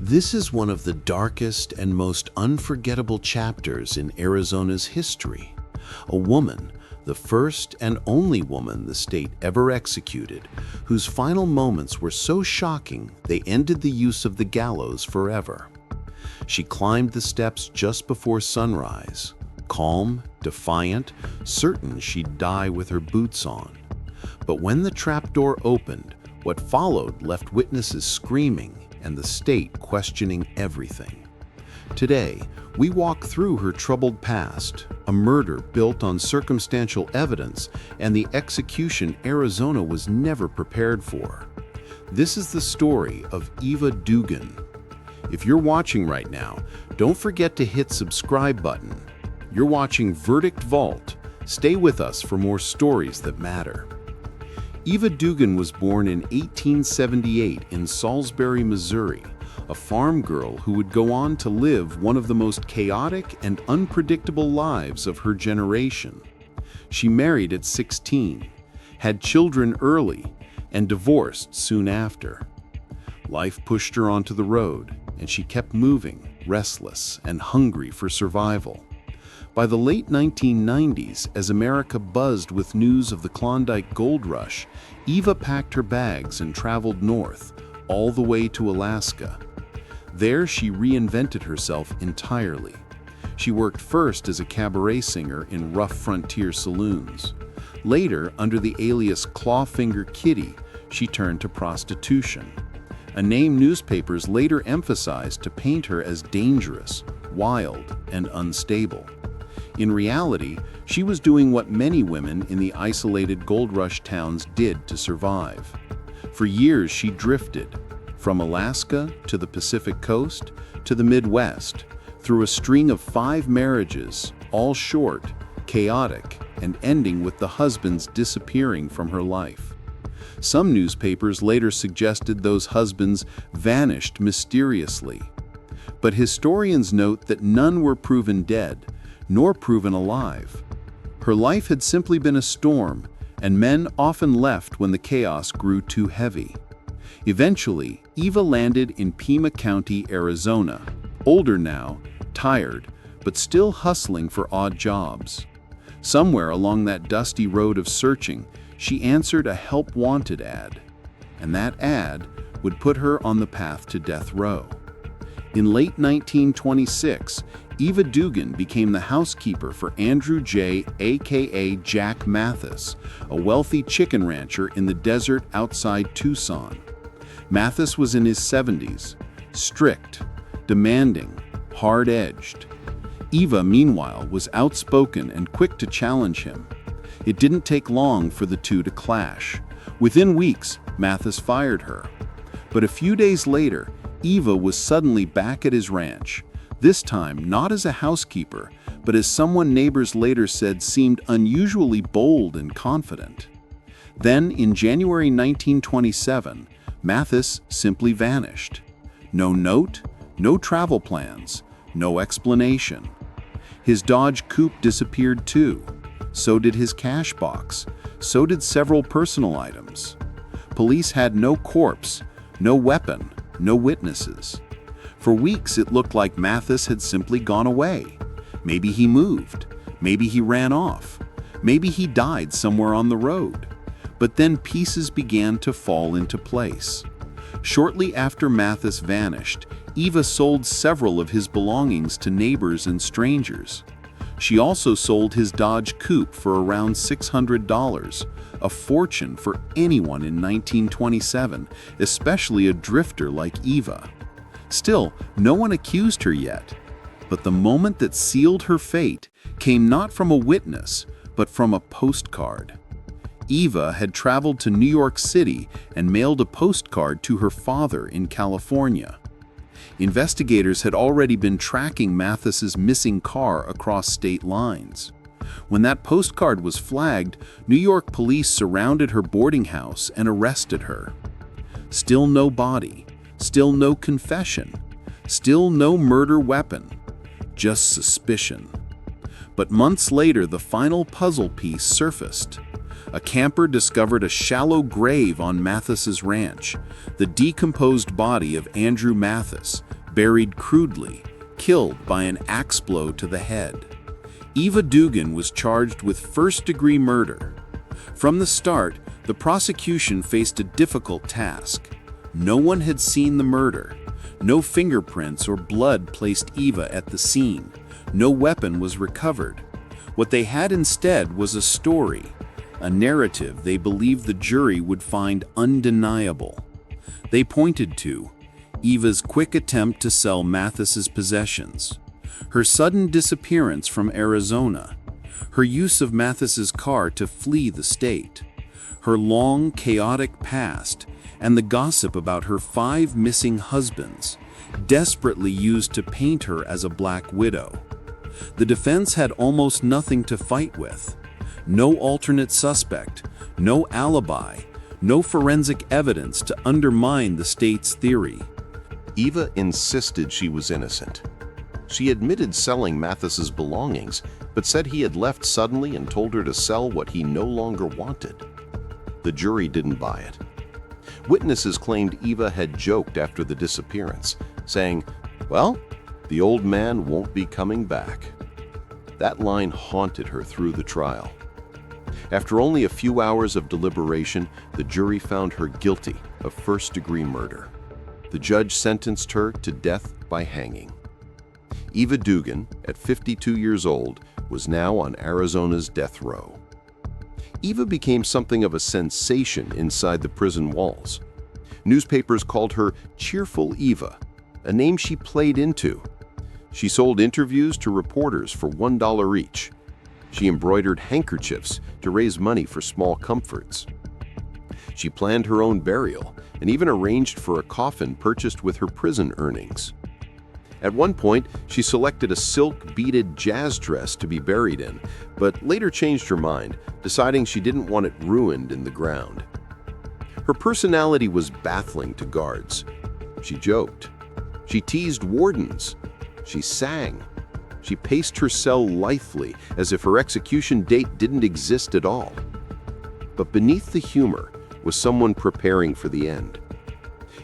This is one of the darkest and most unforgettable chapters in Arizona's history. A woman, the first and only woman the state ever executed, whose final moments were so shocking they ended the use of the gallows forever. She climbed the steps just before sunrise, calm, defiant, certain she'd die with her boots on. But when the trapdoor opened, what followed left witnesses screaming and the state questioning everything. Today, we walk through her troubled past, a murder built on circumstantial evidence and the execution Arizona was never prepared for. This is the story of Eva Dugan. If you're watching right now, don't forget to hit subscribe button. You're watching Verdict Vault. Stay with us for more stories that matter. Eva Dugan was born in 1878 in Salisbury, Missouri, a farm girl who would go on to live one of the most chaotic and unpredictable lives of her generation. She married at 16, had children early, and divorced soon after. Life pushed her onto the road, and she kept moving, restless and hungry for survival. By the late 1990s, as America buzzed with news of the Klondike Gold Rush, Eva packed her bags and traveled north, all the way to Alaska. There, she reinvented herself entirely. She worked first as a cabaret singer in rough frontier saloons. Later, under the alias Clawfinger Kitty, she turned to prostitution, a name newspapers later emphasized to paint her as dangerous, wild, and unstable. In reality, she was doing what many women in the isolated gold rush towns did to survive. For years, she drifted, from Alaska to the Pacific Coast to the Midwest, through a string of 5 marriages, all short, chaotic, and ending with the husbands disappearing from her life. Some newspapers later suggested those husbands vanished mysteriously. But historians note that none were proven dead, nor proven alive. Her life had simply been a storm, and men often left when the chaos grew too heavy. Eventually, Eva landed in Pima County, Arizona, older now, tired, but still hustling for odd jobs. Somewhere along that dusty road of searching, she answered a help wanted ad, and that ad would put her on the path to death row. In late 1926, Eva Dugan became the housekeeper for Andrew J., aka Jack Mathis, a wealthy chicken rancher in the desert outside Tucson. Mathis was in his 70s, strict, demanding, hard-edged. Eva, meanwhile, was outspoken and quick to challenge him. It didn't take long for the two to clash. Within weeks, Mathis fired her. But a few days later, Eva was suddenly back at his ranch, this time not as a housekeeper, but as someone neighbors later said seemed unusually bold and confident. Then, in January 1927, Mathis simply vanished. No note, no travel plans, no explanation. His Dodge coupe disappeared too. So did his cash box. So did several personal items. Police had no corpse, no weapon, no witnesses. For weeks, it looked like Mathis had simply gone away. Maybe he moved. Maybe he ran off. Maybe he died somewhere on the road. But then pieces began to fall into place. Shortly after Mathis vanished, Eva sold several of his belongings to neighbors and strangers. She also sold his Dodge coupe for around $600, a fortune for anyone in 1927, especially a drifter like Eva. Still, no one accused her yet. But the moment that sealed her fate came not from a witness, but from a postcard. Eva had traveled to New York City and mailed a postcard to her father in California. Investigators had already been tracking Mathis's missing car across state lines. When that postcard was flagged, New York police surrounded her boarding house and arrested her. Still no body, still no confession, still no murder weapon, just suspicion. But months later, the final puzzle piece surfaced. A camper discovered a shallow grave on Mathis's ranch, the decomposed body of Andrew Mathis, buried crudely, killed by an axe blow to the head. Eva Dugan was charged with first-degree murder. From the start, the prosecution faced a difficult task. No one had seen the murder. No fingerprints or blood placed Eva at the scene. No weapon was recovered. What they had instead was a story, a narrative they believed the jury would find undeniable. They pointed to Eva's quick attempt to sell Mathis's possessions, her sudden disappearance from Arizona, her use of Mathis's car to flee the state, her long, chaotic past, and the gossip about her 5 missing husbands, desperately used to paint her as a black widow. The defense had almost nothing to fight with. No alternate suspect, no alibi, no forensic evidence to undermine the state's theory. Eva insisted she was innocent. She admitted selling Mathis's belongings, but said he had left suddenly and told her to sell what he no longer wanted. The jury didn't buy it. Witnesses claimed Eva had joked after the disappearance, saying, "Well, the old man won't be coming back." That line haunted her through the trial. After only a few hours of deliberation, the jury found her guilty of first-degree murder. The judge sentenced her to death by hanging. Eva Dugan, at 52 years old, was now on Arizona's death row. Eva became something of a sensation inside the prison walls. Newspapers called her Cheerful Eva, a name she played into. She sold interviews to reporters for $1 each. She embroidered handkerchiefs to raise money for small comforts. She planned her own burial and even arranged for a coffin purchased with her prison earnings. At one point, she selected a silk beaded jazz dress to be buried in, but later changed her mind, deciding she didn't want it ruined in the ground. Her personality was baffling to guards. She joked. She teased wardens. She sang. She paced her cell lithely, as if her execution date didn't exist at all. But beneath the humor was someone preparing for the end.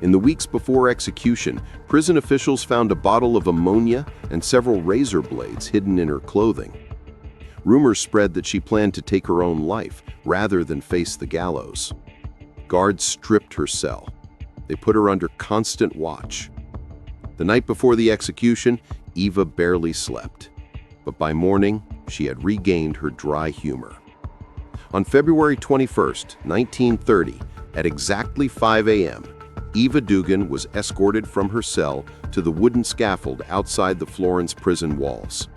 In the weeks before execution, prison officials found a bottle of ammonia and several razor blades hidden in her clothing. Rumors spread that she planned to take her own life rather than face the gallows. Guards stripped her cell. They put her under constant watch. The night before the execution, Eva barely slept. But by morning, she had regained her dry humor. On February 21st, 1930, at exactly 5 a.m., Eva Dugan was escorted from her cell to the wooden scaffold outside the Florence prison walls.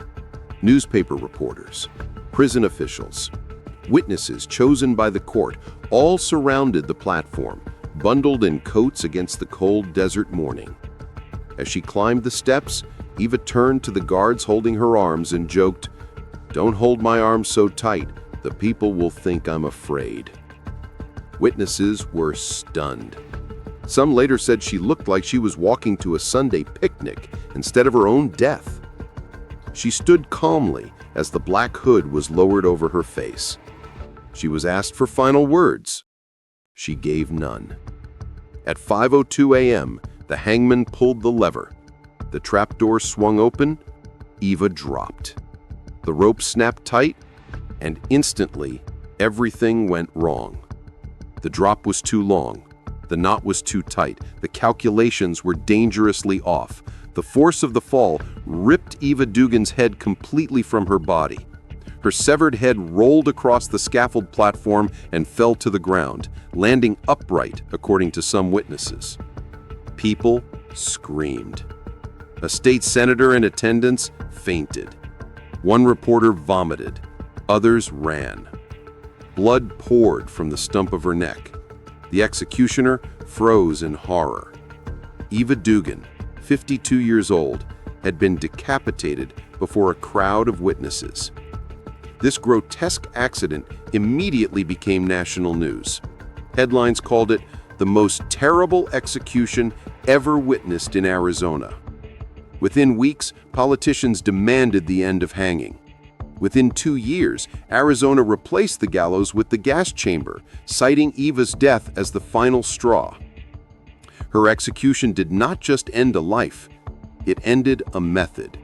Newspaper reporters, prison officials, witnesses chosen by the court all surrounded the platform, bundled in coats against the cold desert morning. As she climbed the steps, Eva turned to the guards holding her arms and joked, "Don't hold my arms so tight. The people will think I'm afraid." Witnesses were stunned. Some later said she looked like she was walking to a Sunday picnic instead of her own death. She stood calmly as the black hood was lowered over her face. She was asked for final words. She gave none. At 5:02 a.m., the hangman pulled the lever. The trapdoor swung open. Eva dropped. The rope snapped tight, and instantly, everything went wrong. The drop was too long. The knot was too tight. The calculations were dangerously off. The force of the fall ripped Eva Dugan's head completely from her body. Her severed head rolled across the scaffold platform and fell to the ground, landing upright, according to some witnesses. People screamed. A state senator in attendance fainted. One reporter vomited. Others ran. Blood poured from the stump of her neck. The executioner froze in horror. Eva Dugan, 52 years old, had been decapitated before a crowd of witnesses. This grotesque accident immediately became national news. Headlines called it the most terrible execution ever witnessed in Arizona. Within weeks, politicians demanded the end of hanging. Within 2 years, Arizona replaced the gallows with the gas chamber, citing Eva's death as the final straw. Her execution did not just end a life, It ended a method.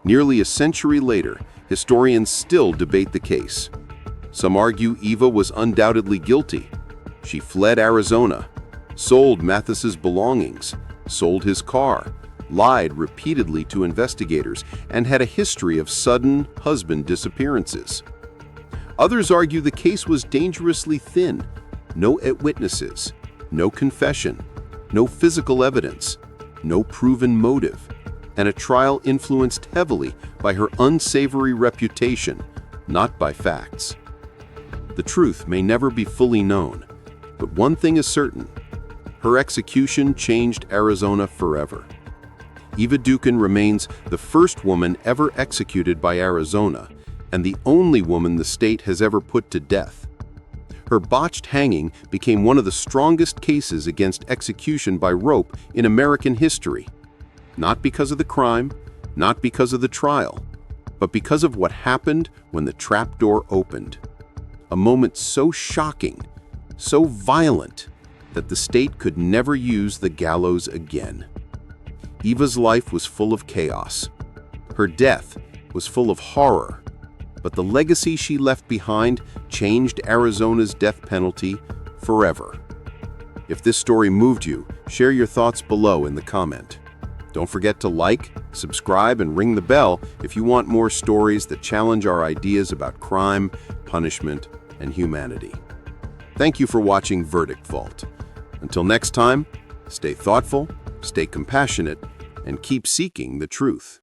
Nearly a century later, historians still debate the case. Some argue Eva was undoubtedly guilty. She fled Arizona, sold Mathis's belongings, sold his car, lied repeatedly to investigators, and had a history of sudden husband disappearances. Others argue the case was dangerously thin. No witnesses, no confession, no physical evidence, no proven motive, and a trial influenced heavily by her unsavory reputation, not by facts. The truth may never be fully known, but one thing is certain: her execution changed Arizona forever. Eva Dugan remains the first woman ever executed by Arizona, and the only woman the state has ever put to death. Her botched hanging became one of the strongest cases against execution by rope in American history. Not because of the crime, not because of the trial, but because of what happened when the trapdoor opened. A moment so shocking, so violent, that the state could never use the gallows again. Eva's life was full of chaos. Her death was full of horror. But the legacy she left behind changed Arizona's death penalty forever. If this story moved you, share your thoughts below in the comment. Don't forget to like, subscribe, and ring the bell if you want more stories that challenge our ideas about crime, punishment, and humanity. Thank you for watching Verdict Vault. Until next time, stay thoughtful, stay compassionate, and keep seeking the truth.